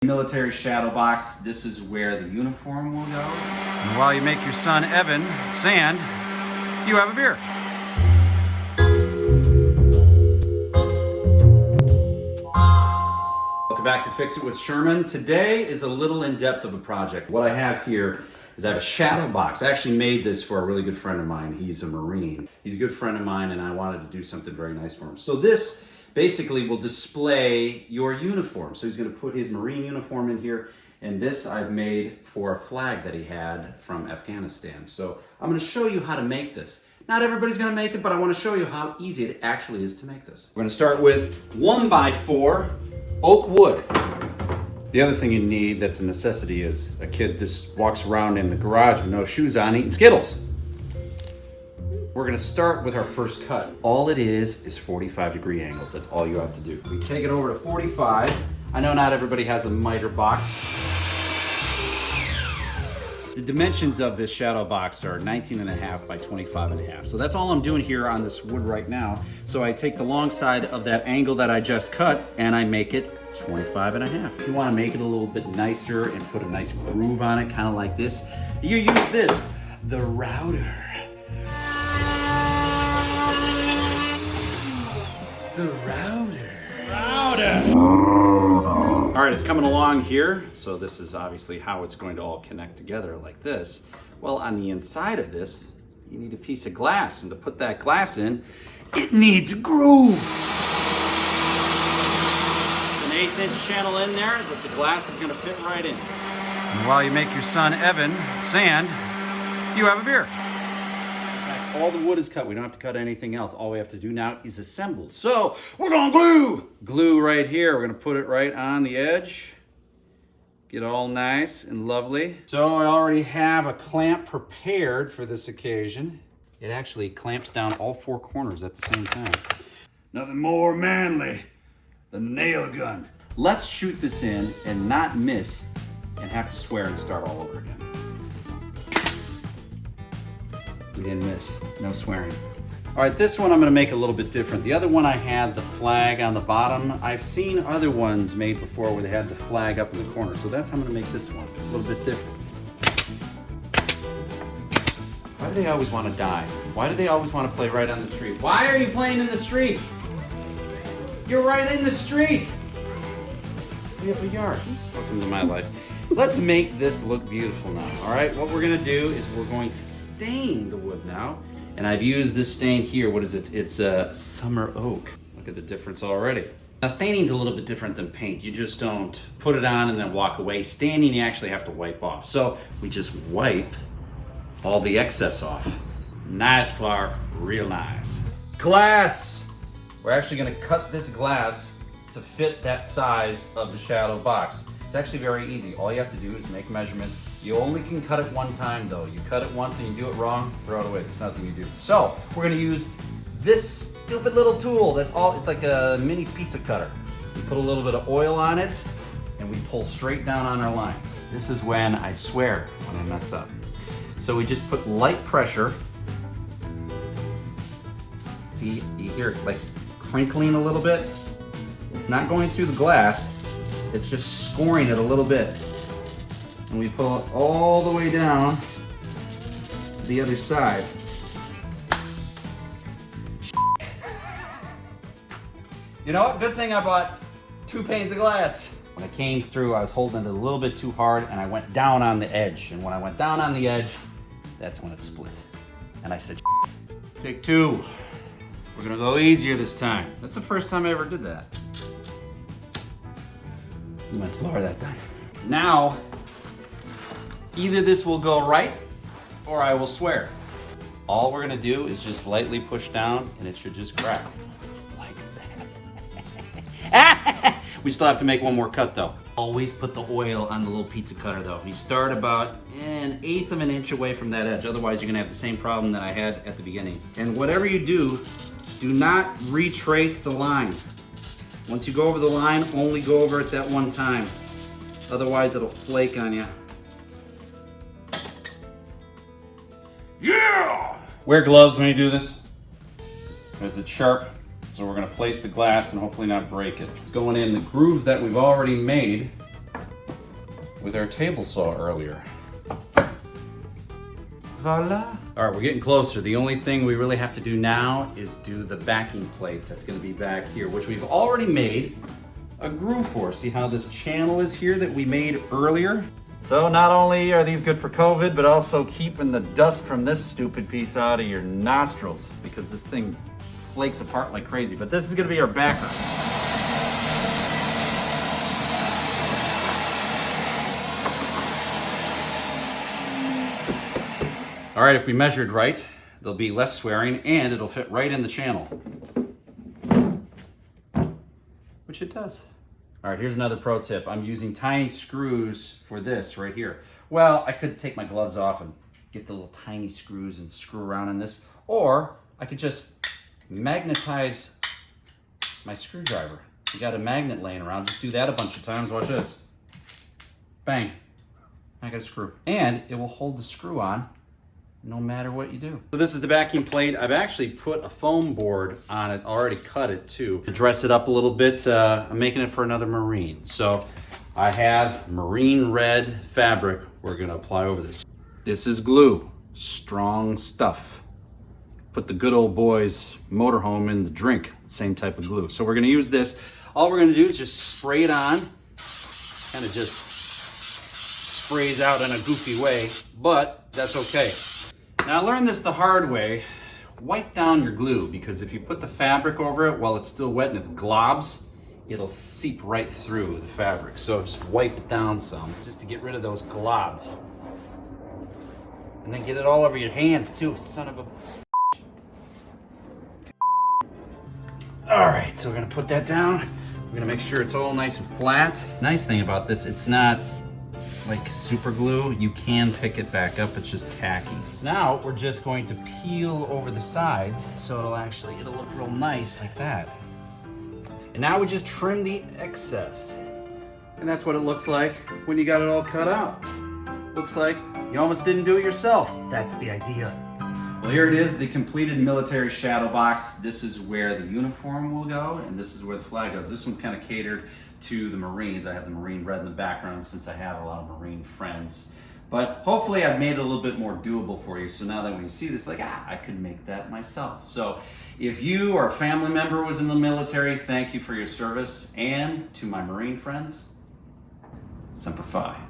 Military shadow box, this is where the uniform will go. And while you make your son Evan sand, you have a beer. Welcome back to Fix It with Sherman. Today is a little in-depth of a project. What I have here is I have a shadow box. I actually made this for a really good friend of mine. He's a Marine. He's a good friend of mine and I wanted to do something very nice for him. So this basically will display your uniform. So he's going to put his Marine uniform in here, and this I've made for a flag that he had from Afghanistan. So I'm going to show you how to make this. Not everybody's going to make it, but I want to show you how easy it actually is to make this. We're going to start with 1x4 oak wood. The other thing you need that's a necessity is a kid just walks around in the garage with no shoes on eating Skittles. We're gonna start with our first cut. All it is 45-degree angles. That's all you have to do. We take it over to 45. I know not everybody has a miter box. The dimensions of this shadow box are 19.5 by 25.5. So that's all I'm doing here on this wood right now. So I take the long side of that angle that I just cut and I make it 25.5. If you want to make it a little bit nicer and put a nice groove on it, kind of like this, you use this, the router. The router. All right, it's coming along here. So this is obviously how it's going to all connect together like this. Well, on the inside of this, you need a piece of glass. And to put that glass in, it needs a groove. An 1/8-inch channel in there that the glass is gonna fit right in. And while you make your son Evan sand, you have a beer. All the wood is cut. We don't have to cut anything else. All we have to do now is assemble. So we're gonna glue. Glue right here. We're gonna put it right on the edge. Get all nice and lovely. So I already have a clamp prepared for this occasion. It actually clamps down all 4 corners at the same time. Nothing more manly than a nail gun. Let's shoot this in and not miss and have to swear and start all over again. We didn't miss, no swearing. All right, this one I'm gonna make a little bit different. The other one I had the flag on the bottom. I've seen other ones made before where they had the flag up in the corner. So that's how I'm gonna make this one, a little bit different. Why do they always wanna die? Why do they always wanna play right on the street? Why are you playing in the street? You're right in the street. We have a yard. Welcome to my life. Let's make this look beautiful now, all right? What we're gonna do is we're going to stain the wood now. And I've used this stain here. What is it? It's a summer oak. Look at the difference already. Now staining's a little bit different than paint. You just don't put it on and then walk away. Staining you actually have to wipe off. So we just wipe all the excess off. Nice, Clark, real nice. Glass. We're actually gonna cut this glass to fit that size of the shadow box. It's actually very easy. All you have to do is make measurements. You only can cut it one time though. You cut it once and you do it wrong, throw it away. There's nothing you do. So we're gonna use this stupid little tool. That's all, it's like a mini pizza cutter. We put a little bit of oil on it and we pull straight down on our lines. This is when I swear when I mess up. So we just put light pressure. See, you hear it like crinkling a little bit? It's not going through the glass. It's just scoring it a little bit. And we pull it all the way down to the other side. You know what? Good thing I bought 2 panes of glass. When I came through, I was holding it a little bit too hard and I went down on the edge. And when I went down on the edge, that's when it split. And I said, take 2. We're gonna go easier this time. That's the first time I ever did that. We went slower that time. Now, either this will go right or I will swear. All we're gonna do is just lightly push down and it should just crack. Like that. We still have to make one more cut though. Always put the oil on the little pizza cutter though. You start about 1/8 of an inch away from that edge. Otherwise you're gonna have the same problem that I had at the beginning. And whatever you do not retrace the line. Once you go over the line, only go over it that one time. Otherwise it'll flake on you. Yeah! Wear gloves when you do this, because it's sharp. So we're gonna place the glass and hopefully not break it. It's going in the grooves that we've already made. with our table saw earlier. Voila. All right, we're getting closer. The only thing we really have to do now is do the backing plate that's gonna be back here, which we've already made a groove for. See how this channel is here that we made earlier? So not only are these good for COVID, but also keeping the dust from this stupid piece out of your nostrils, because this thing flakes apart like crazy. But this is gonna be our backer. All right, if we measured right, there'll be less swearing and it'll fit right in the channel. Which it does. All right, here's another pro tip. I'm using tiny screws for this right here. Well, I could take my gloves off and get the little tiny screws and screw around in this, or I could just magnetize my screwdriver. You got a magnet laying around, just do that a bunch of times. Watch this. Bang, I got a screw. And it will hold the screw on no matter what you do. So this is the backing plate. I've actually put a foam board on it, already cut it too. To dress it up a little bit, I'm making it for another Marine. So I have Marine red fabric we're gonna apply over this. This is glue, strong stuff. Put the good old boys motorhome in the drink, same type of glue. So we're gonna use this. All we're gonna do is just spray it on, kind of just sprays out in a goofy way, but that's okay. Now I learned this the hard way. Wipe down your glue, because if you put the fabric over it while it's still wet and it's globs, it'll seep right through the fabric. So just wipe it down some, just to get rid of those globs. And then get it all over your hands too, son of a... All right, so we're gonna put that down. We're gonna make sure it's all nice and flat. Nice thing about this, it's not like super glue. You can pick it back up, it's just tacky. So now we're just going to peel over the sides so it'll look real nice like that. And now we just trim the excess. And that's what it looks like when you got it all cut out. Looks like you almost didn't do it yourself. That's the idea. Well, here it is, the completed military shadow box. This is where the uniform will go, and this is where the flag goes. This one's kind of catered to the Marines. I have the Marine red in the background since I have a lot of Marine friends. But hopefully I've made it a little bit more doable for you. So now that when you see this, like, I could make that myself. So if you or a family member was in the military, thank you for your service. And to my Marine friends, Semper Fi.